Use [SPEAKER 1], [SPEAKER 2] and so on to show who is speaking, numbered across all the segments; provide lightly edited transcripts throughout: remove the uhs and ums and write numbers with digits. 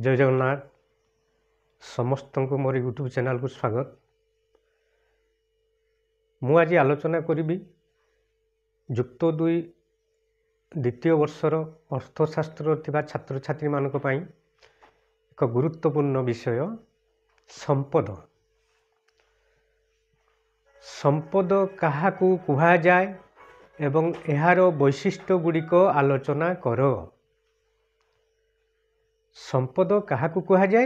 [SPEAKER 1] जय जगन्नाथ समस्त को मोर यूट्यूब चैनल को स्वागत। मु आज आलोचना करी जुक्त 2 द्वितीय वर्षर अर्थशास्त्र थिबा छात्र छात्री मानक पई एक गुरुत्वपूर्ण विषय संपद। संपद काहाकू कुहा जाए एवं एहार वैशिष्ट्य गुड़िक आलोचना कर। संपद काहाकू कुहा जाए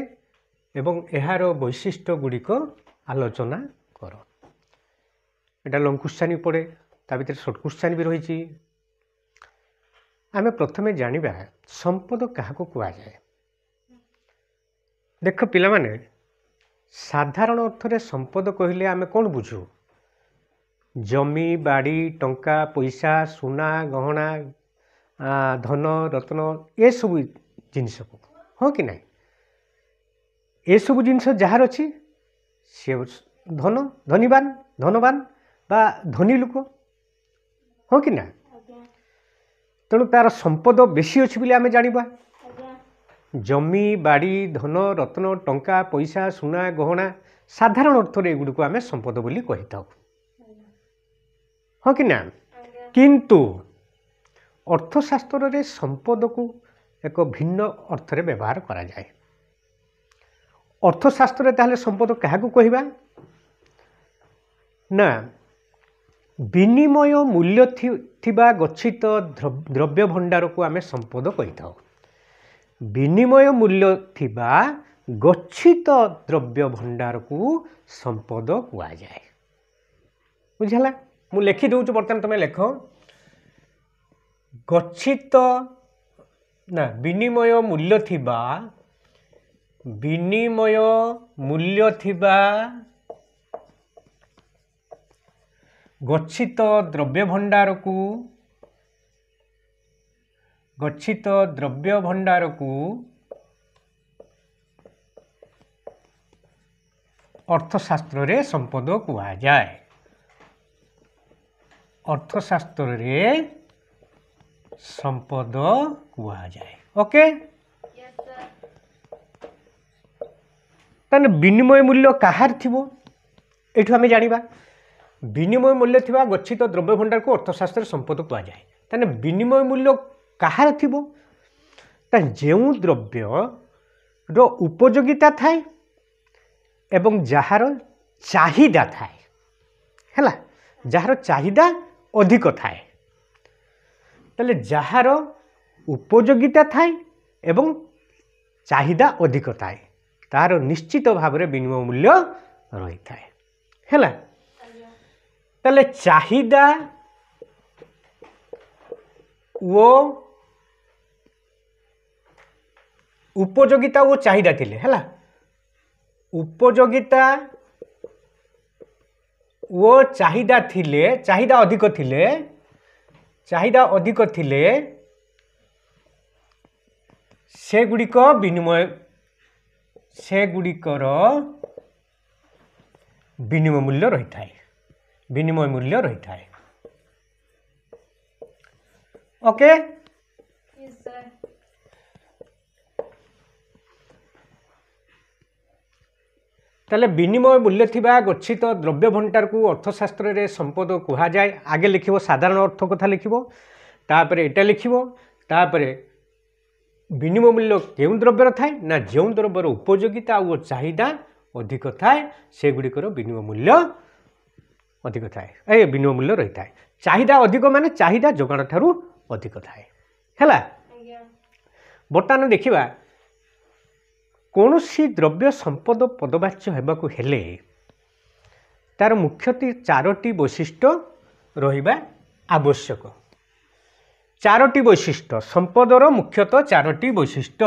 [SPEAKER 1] एवं एहार वैशिष्ट्य गुड़िक आलोचना कर। एटा लंग क्वेश्चन पड़े ता भीतर शॉर्ट क्वेश्चन भी रही। आमे प्रथमे जानिबा संपद काहाकू कुहा जाए। देख पिला माने साधारण अर्थ रे संपद कहिले आमे कोन बुझू? जमी बाड़ी टंका पैसा सुना गहना धन रत्न ये सब जिनस को हाँ कि नहीं? ये सब जिनस जार अच्छी सी धन धनीवान धनवान बा धनी लोक हाँ कि ना? तेणु तार संपद बेसी अच्छी बोली आमे जानिबा। जमी बाड़ी धन रत्न टंका पैसा सुना गहना साधारण अर्थ रे एगुड़ को आमे संपद बोली कहि थाउ हाँ कि ना? किंतु अर्थशास्त्र रे संपद को एक भिन्न अर्थ रे व्यवहार करा जाए। अर्थशास्त्र रे ताहले संपद काहाकू कहिबा ना विनिमय मूल्य थिबा गच्छित द्रव्य भंडार को आमे संपद कहि थाउ। विनिमय मूल्य थिबा गच्छित द्रव्य भंडार को संपद कुआ जाए। बुझला? मु लिखि दउछु बर्तमान तमे लेख गच्छित ना विनिमय मूल्य थिबा गच्छित द्रव्य भंडार को अर्थशास्त्र रे संपद कुआ जाए। अर्थशास्त्र रे संपद कुआ जाए। ओके ताने विनिमय मूल्य काहार थिबो एठु आमे जानिबा। विनिमय मूल्य थिबा गच्छित द्रव्य भंडार को अर्थशास्त्र संपद कुआ जाए। ताने विनिमय मूल्य काहार थिबो ता जेउ द्रव्य रो उपयोगिता थाए एवं जहार चाहिदा थाए हैला। जहार चाहिदा अधिक थाए ताले जहार उपयोगिता थाए एवं चाहिदा अधिक थाए तार निश्चित भाव में विनिमय मूल्य रही थाए हैला। ताले चाहिदा वो उपयोगिता वो चाहिदा थिले हैला। उपयोगिता वो चाहिदा थिले चाहिदा अधिक थिले से गुड़िक विनिमय से गुड़िकर विनिमय मूल्य रही थाए। विनिमय मूल्य रही थाए। ओके ताले विनिमय मूल्य थिबा गच्छित द्रव्य भंडार को अर्थशास्त्र रे संपद कुहा जाए। आगे लिखिबो साधारण अर्थ कथा लिखिबो तापरे एटा लिखिबो तापरे विनिमय मूल्य केउं द्रव्यर थाए ना जेउं द्रव्यर उपयोगिता और चाहिदा अधिक थाए से गुड़िकर विनिमय मूल्य अधिक थाए विनिमय मूल्य रही थाए। चाहिदा अधिक माने चाहिदा जोगाण ठारू अधिक थाए हैला। बर्तमान देखिबा कौनसी द्रव्य संपद पदवाच्य हेबाकू हेले तार मुख्यतः 4टी वैशिष्ट्य रहिबा आवश्यक। 4टी वैशिष्ट्य संपदर मुख्यतः 4टी वैशिष्ट्य।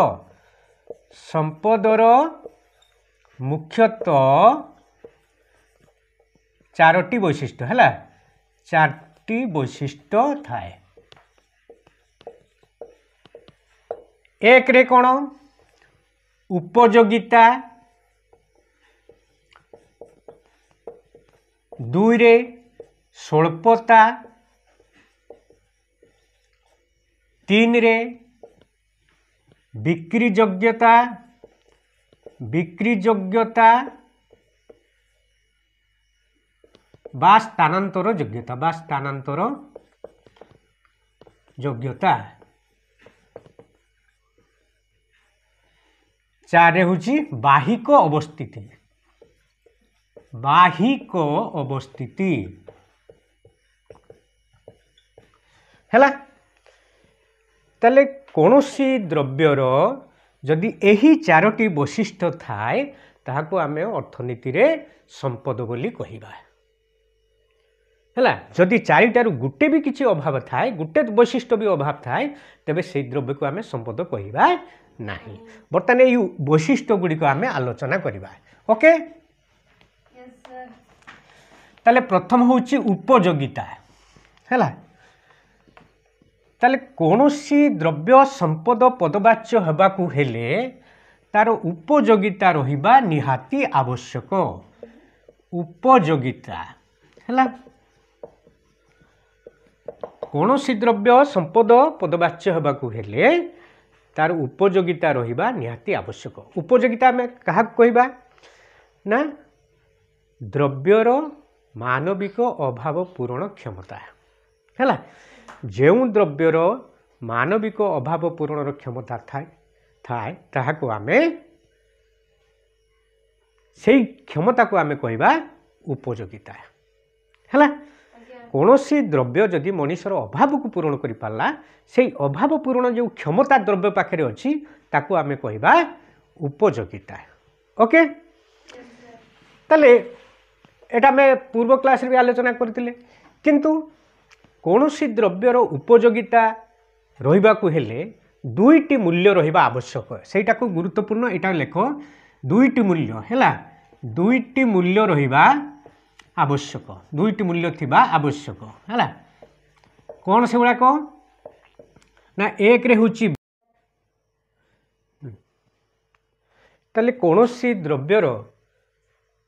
[SPEAKER 1] संपदर मुख्यतः 4टी वैशिष्ट्य हैला। 4टी वैशिष्ट्य थाए। एक रे कोन उपयोगिता, 2 रे स्वल्पता, 3 रे बिक्री योग्यता, बिक्री योग्यता बा स्थानांतर योग्यता 4 होची बाहिक अवस्थिति हैला ताले कौनसी द्रव्यर जदि एही 4टी वैशिष्ट्य थाए ताहाको आमे अर्थनीति रे संपद बोली कहिबा हैला जदि 4टारु गुटे भी किछि अभाव थाए गुटे वैशिष्ट्य भी अभाव थाए तबे से द्रव्य को आमे संपद कहिबा नाही बर्तमान ए वैशिष्ट्य गुडी को आमे आलोचना करिबा ओके यस सर ताले प्रथम होची उपयोगिता हैला ताले कौनसी द्रव्य संपद पदवाच्य हेबाकू हेले तार उपयोगिता रहिबा निहाती आवश्यक उपयोगिता हैला कौनसी द्रव्य संपद पदवाच्य हेबाकू हेले तार उपयोगिता रहिबा निहाती आवश्यक उपयोगिता में कहा कहबा ना द्रव्यर मानविक अभाव पूरण क्षमता हैला जेउ द्रव्यर मानविक अभाव पूरण क्षमता थाए ताहाको आमे सेई क्षमता को आमे कहबा उपयोगिता हैला कौनसी द्रव्य जदि मनुष्यर अभाव को पूरण करि पाला से अभाव पूरण जो क्षमता द्रव्य पाखे अच्छी ताकू आमे कहबा उपयोगिता ओके ताले एटा में पूर्व क्लास रे भी आलोचना करथिले किंतु कौनसी द्रव्यर उपयोगिता रहिबाकू हेले दुईटी मूल्य रहिबा आवश्यक सेटा को गुरुत्वपूर्ण एटा लेख दुईटी मूल्य हैला दुईटी मूल्य रहिबा आवश्यक दुईटी मूल्य थिबा आवश्यक हैला कौन से गुड़ाक ना एक रे होची ताले कौनसी द्रव्यर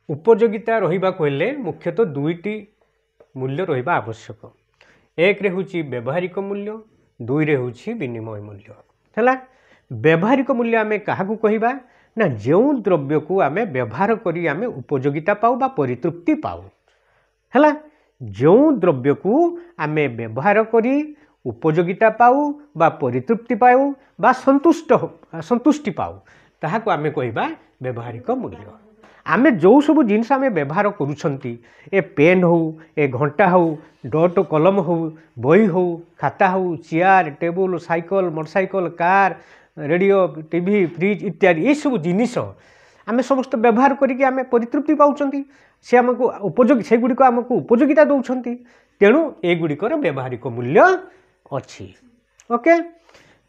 [SPEAKER 1] उपयोगिता रहिबा कहले मुख्यतः दुईटी मूल्य रहिबा आवश्यक एक रे होची व्यवहारिक मूल्य दुई रे होची विनिमय मूल्य हैला व्यवहारिक मूल्य आमे काहाकू कहिबा ना जो द्रव्य को आमे व्यवहार करी आमे उपयोगिता पाऊ बा परितृप्ति पाऊ हैला जो द्रव्य को आमे व्यवहार करी उपयोगिता पाऊ बा परितृप्ति पाऊ बा संतुष्टि पाऊ ताहाको आमे कहिबा व्यवहारिक मूल्य आमे जो सब जिनस आमे व्यवहार करूछंती ए पेन हो ए घंटा हो डॉट कलम हो बही हो खाता हो chair table cycle motorcycle car radio TV fridge इत्यादि ये सब जिनिस आमे समस्त व्यवहार करिके आमे परितृप्ति पाउछंती से आमको उपयोगी से गुडी को आमको उपयोगिता दउछंती तेणु ए गुडी कर व्यवहारिक मूल्य अछि ओके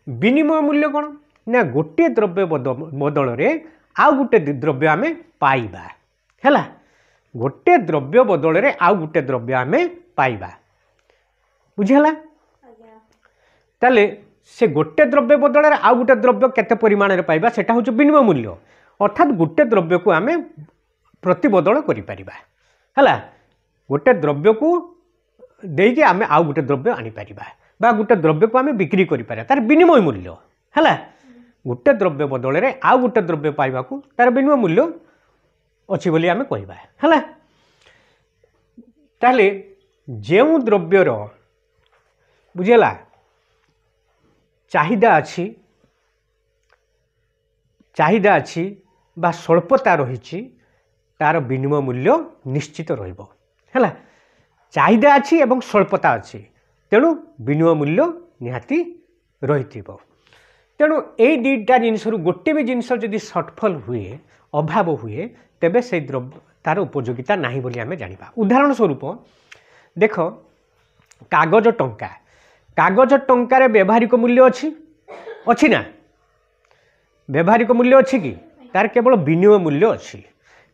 [SPEAKER 1] विनिमय मूल्य कोन ना गोटे द्रव्य बदल रे आउ गोटे द्रव्य आमे पाइबा हैला गोटे द्रव्य बदल रे आउ गोटे द्रव्य आमे पाइबा बुझिहला ताले से गोटे द्रव्य बदल रे आउ गोटे द्रव्य केते परिमाण रे पाइबा सेटा होछ विनिमय मूल्य अर्थात गोटे द्रव्य को आमे प्रतिबदल करि परिबा हैला गोटे द्रव्य को देके आमे आउ गोटे द्रव्य आनी परिबा बा गोटे द्रव्य को आमे बिक्री करि पारा तार विनिमय मूल्य हैला गोटे द्रव्य बदल रे आउ गोटे द्रव्य पाइबा को तार विनिमय मूल्य अछि बोली आमे कहिबा हैला ताले जेउ द्रव्यर बुझेला चाहिदा अच्छी बा स्वल्पता रही तार विनिमय मूल्य निश्चित रहिबो हैला चाहिदा अच्छी एवं स्वल्पता अच्छी तेणु विनिमय मूल्य निहाती रहिथिबो तेणु ए दुईटा जिनस गोटे भी जिनस जदि शॉर्टफॉल हुए अभाव हुए तेबे से द्रव्य तार उपयोगिता नाही बोली आमे जानिबा उदाहरण स्वरूप देख कागज टंका रे व्यवहारिक मूल्य अच्छी ना व्यवहारिक मूल्य अच्छी कि तार केवल विनिमय मूल्य अच्छी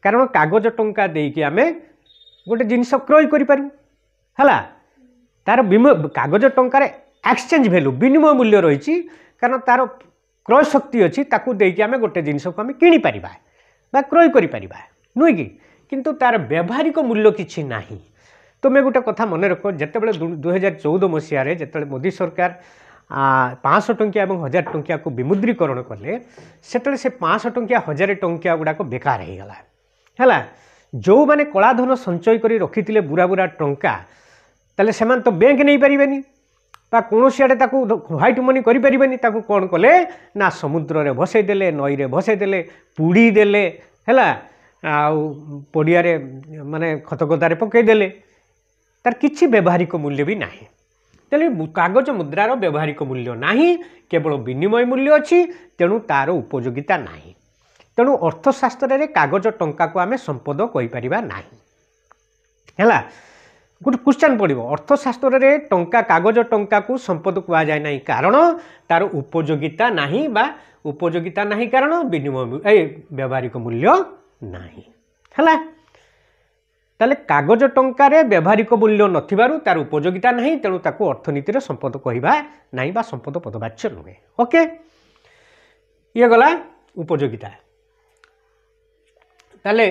[SPEAKER 1] कारण कागज टंका देकी आमे गोटे जिनस क्रय करि पारू हला तार कागज टंका रे एक्सचेंज वैल्यू विनिमय मूल्य रही कारण तार क्रय शक्ति अच्छी ताकू देकी आमे गोटे जिनस को आमे किनि पारिबा बा क्रय करि पारिबा नुई कि किंतु तार व्यवहारिक मूल्य किछि नाही तुम गोटे कथा मन रख जिते बड़े 2014 मसीह जिते मोदी सरकार 500 टंकिया और 1000 टंकिया को विमुद्रीकरण कले से 500 टंकिया 1000 टंकिया गुड़ाक बेकार हो गला है जो मैंने कलाधन संचय कर रखी बुरा बुरा टंका ताले से तो बैंक नहीं पारे कौन आड़े ह्वाइट मनी करें कौन कले ना समुद्र में भसईदे नई में भसईदे पुड़ीदे है पड़िया माने खतगदारे पकईदे तार किसी व्यावहारिक मूल्य भी नहीं तेल कागज मुद्रार व्यावहारिक मूल्य नहीं केवल विनिमय मूल्य अच्छी तेणु तार उपयोगिता नहीं तेणु अर्थशास्त्र में कागज टंका को आम संपद कहीपर ना है गोटे क्वेश्चन पड़ो अर्थशास्त्र में टंका कागज टंका को संपद कह जाए ना कारण तार उपयोगिता नहीं बा उपयोगिता नहीं कारण विनिमय व्यावहारिक मूल्य नहीं है ताले कागज टंकार व्यावहारिक मूल्य नथिबारु तार उपयोगिता नहीं तेणु ताकू अर्थनीतिर संपद कहवा नहीं बा संपद पदवाच्य नुहे ओके ये गला उपयोगिता ताले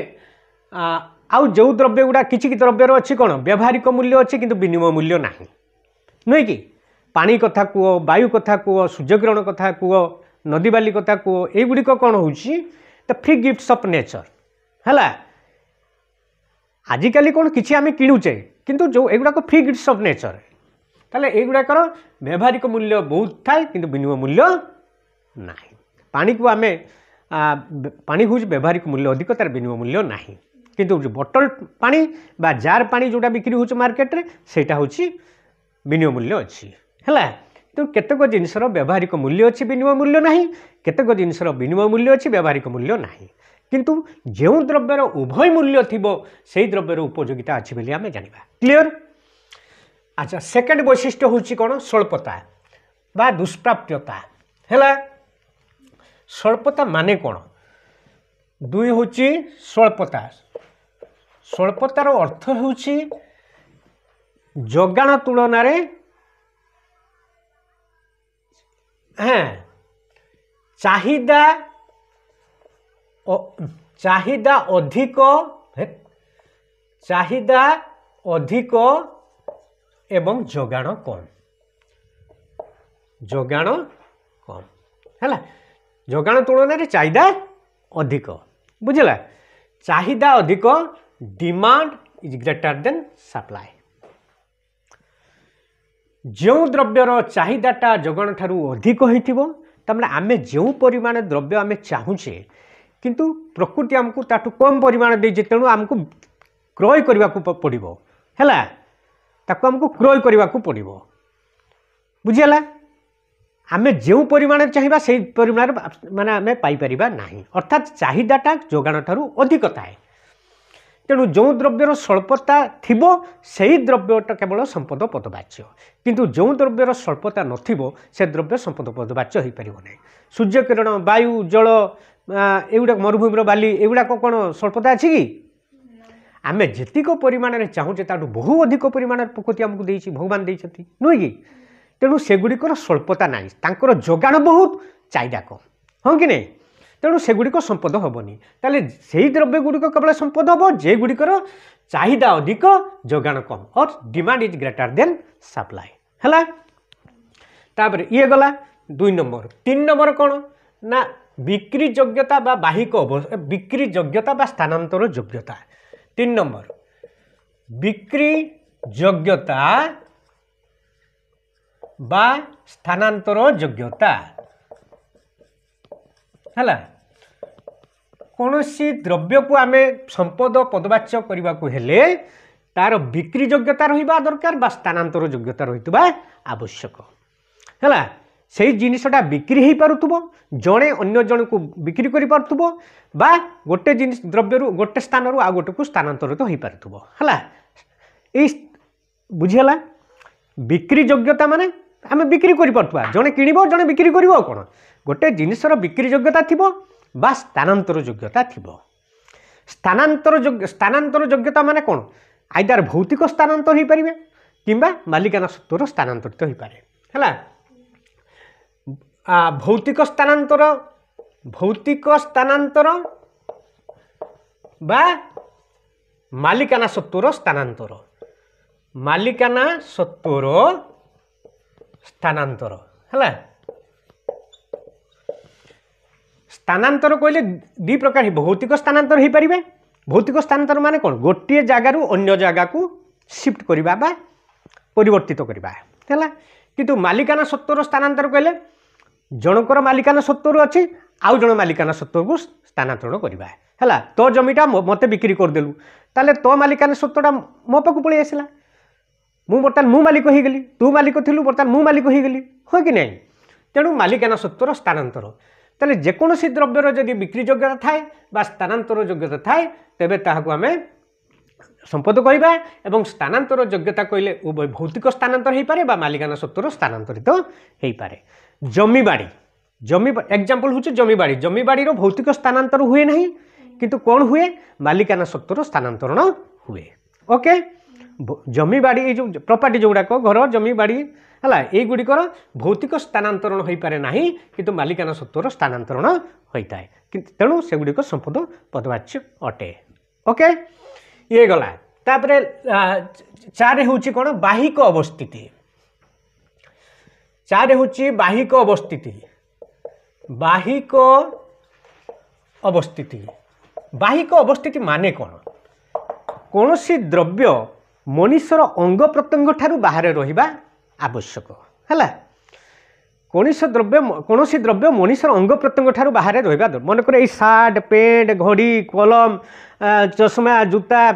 [SPEAKER 1] आउ जो द्रव्य गुड़ा किसी द्रव्यर अच्छी कौन व्यावहारिक मूल्य अच्छी किंतु विनिमय मूल्य नहीं नुहे कि पानी कथा कह वायु कथा कह सूर्यग्रहण कथा कह नदी बाली कथा कह युड़िक कौन हो फ्री गिफ्ट्स ऑफ नेचर है आजिकल कौन किसी आम किणुचे किंतु जो एगुड़ाक फ्री गिफ्ट्स ऑफ नेचर ताले एगुड़ाकर व्यावहारिक मूल्य बहुत थाए किंतु विनिमय मूल्य ना पानी को आम पानी हूँ व्यावहारिक मूल्य अधिक तार विनिमय मूल्य नहीं किंतु जो बोतल पानी बा जार पानी जोटा बिक्री हो मार्केट रे सेटा हूँ विनिमय मूल्य अच्छी है तो केतक जिनसर व्यावहारिक मूल्य अच्छी विनिमय मूल्य नहीं केतक जिनसर विनिमय मूल्य अच्छी व्यावहारिक मूल्य नहीं किंतु जो द्रव्यर उभय मूल्य थी से द्रव्यर उपयोगिता अच्छी बोली आम जाना क्लियर अच्छा सेकेंड वैशिष्ट्य हूँ कौन स्वल्पता बा दुष्प्राप्यता है स्वल्पता माने कौन दुई हूँ स्वल्पता स्वल्पतार अर्थ हूँ जोगाण तुलन चाहिदा चाहिदा अधिक एवं जोगाण कम है जोगाण तुलन चाहिदा अधिक बुझला चाहिदा अधिक demand is greater than supply जो द्रव्यर चाहिदाटा जोगाण ठारू अधिक होइथिबो तमने आमे जो परिमाण द्रव्य आमे चाहूचे किंतु प्रकृति आमको ताठू कम परिमाण देजे तेणु आमको क्रय करने को पड़ो है ताको आमको क्रय करने को पड़ो बुझीगला आम जो परिमाण चाहिए से परिमाण माने आम पाइपर ना अर्थात चाहिदाटा जोगाण ठारू अधिक थाए तेणु जो द्रव्यर स्वल्पता थिबो सेही द्रव्यटा केवल संपद पदवाच्य किंतु जो द्रव्यर स्वल्पता नथिबो से द्रव्य संपद पदवाच्य हो पार ना सूर्यकिरण वायु जल एगुड़ा मरुभूमि बाली एगुड़ा कौन स्वल्पता अच्छी कि आम जेतिक परिमाण में चाहूचे ताठू बहु अधिक परिमाण प्रकृति आमको देछि भगवान देइछथि नुहे कि तेणु सेगुड़िकर स्वल्पता ना तांकर जोगाण बहुत चाहिदा कम हाँ कि नहीं तेणु सेगुड़िक संपद हेनी ताले से द्रव्य गुड़िक केवल संपद हम जे गुड़िकर चाहिदा अधिक जोगाण कम और demand is greater than supply है तापर ये गला 2 नंबर 3 नंबर कौन ना बिक्री योग्यता बा बाहिक बिक्री योग्यता बा स्थानांतर योग्यता 3 नंबर बिक्री योग्यता बा स्थानांतर योग्यता है कौन सी द्रव्य को आम संपद पदवाच्य करने को हेले तार बिक्री योग्यता रहा दरकार बा स्थानांतर योग्यता रही आवश्यक है से जिनसटा बिक्री हो पारुथबो जड़े अन्य जन को बिक्री कर पारुथबो बा गोटे जिनिस द्रव्य गोटे स्थान रू आ गोटे को स्थानांतरित हो पारुथबो है बुझीगला बिक्री योग्यता माने आम बिक्री कर पारुथबा जड़े किणिबो जड़े बिक्री करिवो कोन गोटे जिनिसर बिक्री योग्यता थिबो बा स्थानांतर योग्यता थिबो स्थानांतर योग्यता माने कोन आइदर भौतिक स्थानांतर हो पारे किंबा मालिकाना सत्वर स्थानांतरित हो पारे है भौतिक स्थानांतर बा मालिकाना सत्वर स्थानांतर स्थानांतर है स्थानांतर कहले दी प्रकार भौतिक स्थानांतर हो पारे भौतिक स्थानांतर माने कौन गोटे जगार अन्य जगह को शिफ्ट करवा बा परिवर्तित करवा है किंतु मालिकाना सत्वर स्थानांतर कहले जनकर मालिकाना सत्वर अच्छी आउ जन मालिकाना सत्वर को स्थानांतरण करवा है तो जमीटा मत बिक्री करदेलु ताले तो मालिकाना सत्वटा मो पाक पलि आसला मु बर्तमान मु मालिक हो गली तू मालिक थिलु बर्तमान मु मालिक हो गली हो कि नहीं तेणु मालिकाना सत्वर स्थानांतर ताले जेकोसी द्रव्यर जदि बिक्री योग्यता थाए बा स्थानांतर योग्यता थाए तेबे ताहाकु आमे संपद कहबा एवं स्थानांतर योग्यता कहले भौतिक स्थानांतर हो पारे बा मालिकाना सत्वर स्थानांतरित हो पारे जमीबाड़ी जमी एग्जांपल होचे जमीबाड़ी जमीबाड़ी रो भौतिक स्थानांतर हुए नहीं किंतु कौन हुए मालिकाना सत्वर स्थानांतरण हुए ओके जमीबाड़ी जो प्रॉपर्टी जोगुड़ाक घर जमीबाड़ी है युड़िकर भौतिक स्थानांतरण हो पारे ना किंतु मालिकाना सत्वर स्थानांतरण होता है तेणु सेगुड़िक संपद पदवाच्य अटे ओके ये गला तापरे चार हूँ कौन बाहिक अवस्थिति चार हूँ बाहिक अवस्थिति बाहिक अवस्थिति बाहिक अवस्थिति माने कौन कौन सी द्रव्य मनुष्यर अंग प्रत्यंग ठारू बाहर रहिबा आवश्यक है कौन सी द्रव्य मनुष्यर अंग प्रत्यंग ठारू बाहर रहिबा मनकर ये सार्ट पेंट घड़ी कलम चश्मा जूता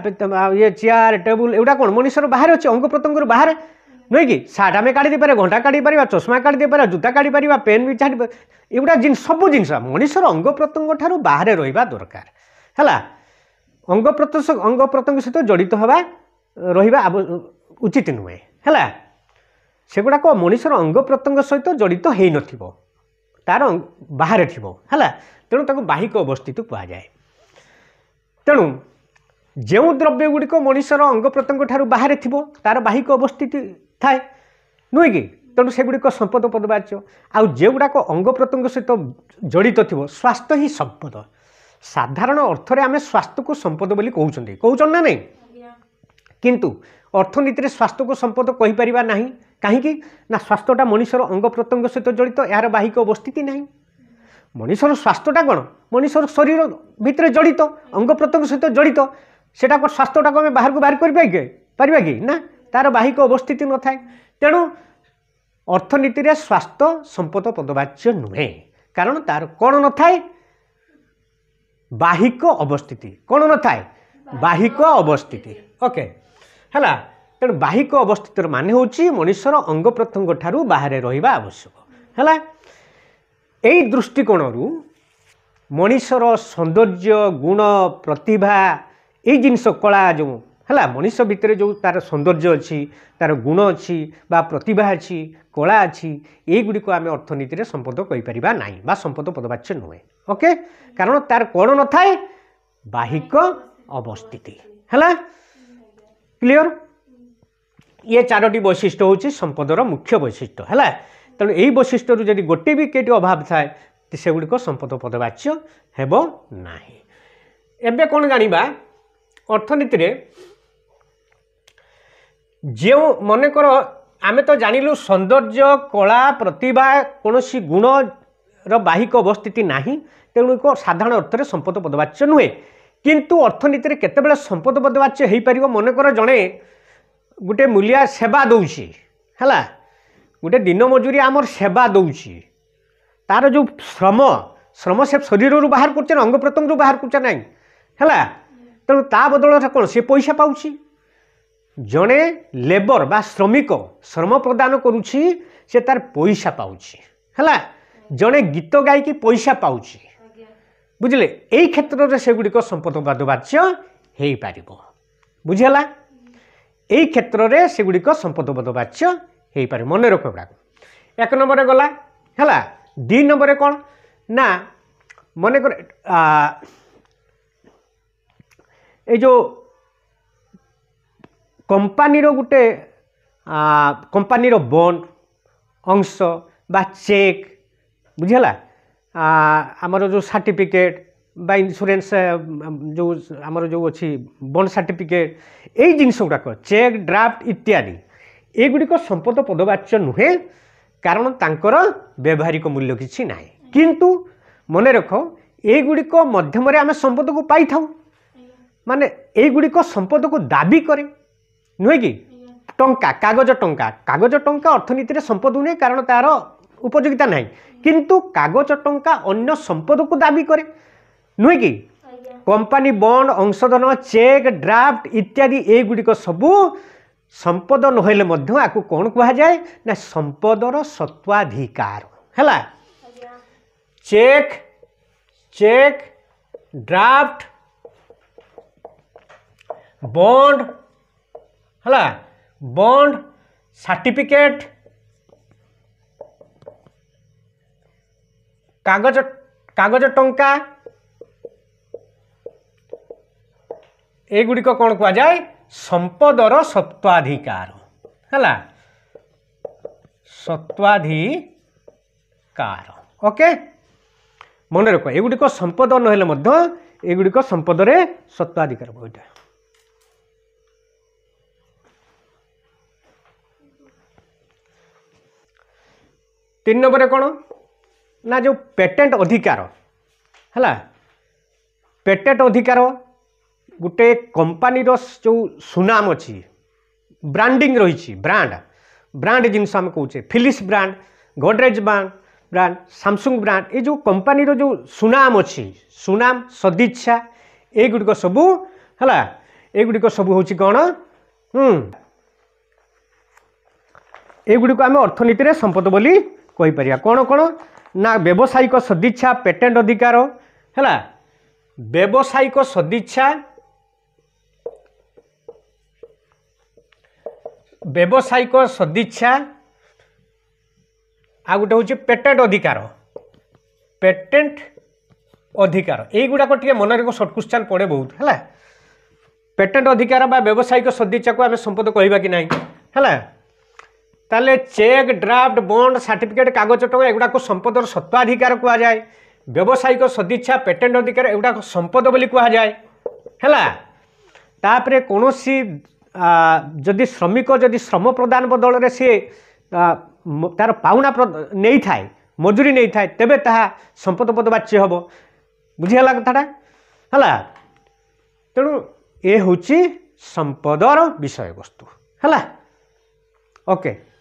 [SPEAKER 1] ये चेयर टेबुल एगुड़ा कौन मनुष्यर बाहर अच्छे अंग प्रत्यंग बाहर नुहे कि सार्ट आम काढ़ी पारे घंटा काढ़ी पार चश्मा काढ़ी पार जूता काढ़ी पार पेन भी छाड़ी एगुड़ा सब जिन मनुष्यर अंग प्रत्यंग ठारू बाहर रहिबा दरकार है अंग प्रत्यंग सहित जड़ित हवा रहिबा उचित नुहे है सेगुड़ाक मनुष्यर अंग प्रत्यंग सहित जड़ित हो नथिबो तार बाहर थिबो है तेणु ताको बाहिक अवस्थिति कहुए तेणु जो द्रव्य गुड़िक मनुष्यर अंग प्रत्यंग ठारू बाहर थिबो तार बाहिक अवस्थिति थाए नुहे कि तेणु सेगुड़िक संपद पदवाच्य आउ जेगुड़ाक अंग प्रत्यंग सहित जड़ित थिबो स्वास्थ्य ही संपद साधारण अर्थरे आमे स्वास्थ्य को संपद बोली कहउछन ना नहीं किंतु अर्थनीति रे स्वास्थ्य को संपद कहि परिबा नाही कहीं ना स्वास्थ्यटा मनुष्यर अंग प्रत्यंग सहित जड़ित यार बाहिक अवस्थिति नहीं मनुष्यर स्वास्थ्यटा कौन मनुष्यर शरीर भितर जड़ित अंग प्रत्यंग सहित जड़ित सेटा को स्वास्थ्यटा को बाहर को बाहर कर कि ना तार बाहिक अवस्थिति न थाए तेणु अर्थनीति रे स्वास्थ्य संपद पदवाच्य नुहे कारण तार कौन न थाए बाहिक अवस्थिति कौन न थाए बाहिक अवस्थिति ओके है तेणु बाहिक अवस्थितर मान हूँ मनुष्यर अंग प्रत्यंग ठारू बाहर रहिबा आवश्यक है यही दृष्टिकोण मनुष्यर सौंदर्य गुण प्रतिभा ये जिनस कला जो है मनुष्य भितर जो तार सौंदर्य अच्छी तार गुण अच्छी बा प्रतिभा अच्छी कला अच्छी ये गुड़िक आम अर्थनीति संपद कहीपर ना बा संपद पदवाच्य नुहे ओके कारण तार कौन न थाए बाहिक अवस्थिति है क्लियर ये चारोटी वैशिष्ट्य हूँ संपदर मुख्य वैशिष्ट्य है तेणु यही वैशिष्ट्य जदि गोटे भी कई अभाव थाए सेगुड़िक संपद पदवाच्य हेब नाही एबे कौन जानिबा अर्थनीति रे जो मनकर आमे तो जानिलु सौंदर्य कला प्रतिभा कौन सी गुण बाहिक अवस्थिति नाही तेणु एक साधारण अर्थ संपद पदवाच्य नुहे किंतु अर्थनीति रे केतेबेले संपद पदवाच्य हो पार मनकर जड़े गोटे मूलिया सेवा दौची है गोटे दिन मजूरी आमर सेवा दौची तार जो श्रम श्रम से शरीर बाहर कर अंग प्रत्यंग बाहर कर ना है तेणु ता बदल कौन से पैसा पाउची जड़े लेबर बा श्रमिक श्रम प्रदान करुच्ची से तार पैसा पाउची है जड़े गीत गायकी पैसा पाउची बुझे यही क्षेत्र में सेगुड़िक संपद पदवाच्य हो पार बुझेगा यही क्षेत्र में सेगुड़िक संपद पदवाच्य हो पार मन रख गुड़ाक एक नंबर गला है दी नंबर कौन ना मन कर ये जो कंपानी गोटे कंपानी बॉन्ड अंश बा चेक बुझेगा आमर जो सर्टिफिकेट बा इंश्योरेंस जो आमर जो अच्छी बॉन्ड सर्टिफिकेट यही जिनस गुड़ाक चेक ड्राफ्ट इत्यादि एगुड़िक संपद पदवाच्य नुहे कारण तांकर व्यवहारिक मूल्य किसी ना किंतु मन रख एगुड़िक मध्यम आम संपद को पाई था माने एगुड़िक संपद को दाबी करे नुहे कि टंका कागज टंका अर्थनीति संपद नुहे कारण तार उपयोगिता ना किंतु कागज टंका अन्य संपद को दाबी करे नुहे कि कंपनी बॉन्ड अंशधन चेक ड्राफ्ट इत्यादि एगुड़िक सबू संपद नहले मध्य आपको कौन कहा जाए ना संपदर सत्वाधिकार है चेक चेक ड्राफ्ट बॉन्ड है बॉन्ड सर्टिफिकेट कागज कागज टंका एगुड़िक कौन कहा जाए संपदर सत्वाधिकार है सत्वाधिकार ओके मन रख एगुड़िक संपद नहले एगुड़िक संपद सत्वाधिकार बोईटा 3 नंबर कौन ना जो पेटेंट अधिकार है पेटेंट अधिकार गोटे कंपनी जो सुनाम अच्छी ब्रांडिंग रही ब्रांड ब्रांड जिनस आम कहे Philips brand Godrej brand Samsung brand ये जो कंपनी जो सुनाम अच्छी सुनाम सदिच्छा एगुड़िक सबू है एगुड़िक सब हूँ कौन एगुड़िक आम अर्थनीति संपद बोली कहीपर कौन कौन ना व्यावसायिक सदिच्छा पेटेंट अधिकार है व्यावसायिक सदिच्छा व्यावसायिक सदिच्छा आ गोटे हूँ पेटेंट अधिकार युवाक टे मन को सर्ट क्वेश्चन पड़े बहुत है पेटेंट अधिकार बा व्यावसायिक सदिच्छा को आम संपद कहवा कि नहीं है ताले चेक ड्राफ्ट बॉन्ड सर्टिफिकेट कागज टंका एगुड़ा संपदर सत्वाधिकार कह जाए व्यावसायिक सदिच्छा पेटेंट अधिकार एगुड़ा संपद बोली कह जाए है तापरे कौन सी जदि श्रमिक जदि श्रम प्रदान बदल में सी तार पाउना नहीं थाए मजूरी नहीं थाए तेबे ताहा संपद पदवाच्य हम बुझीगला कथाटा है तेणु ये हूँ संपदर विषय वस्तु है ओके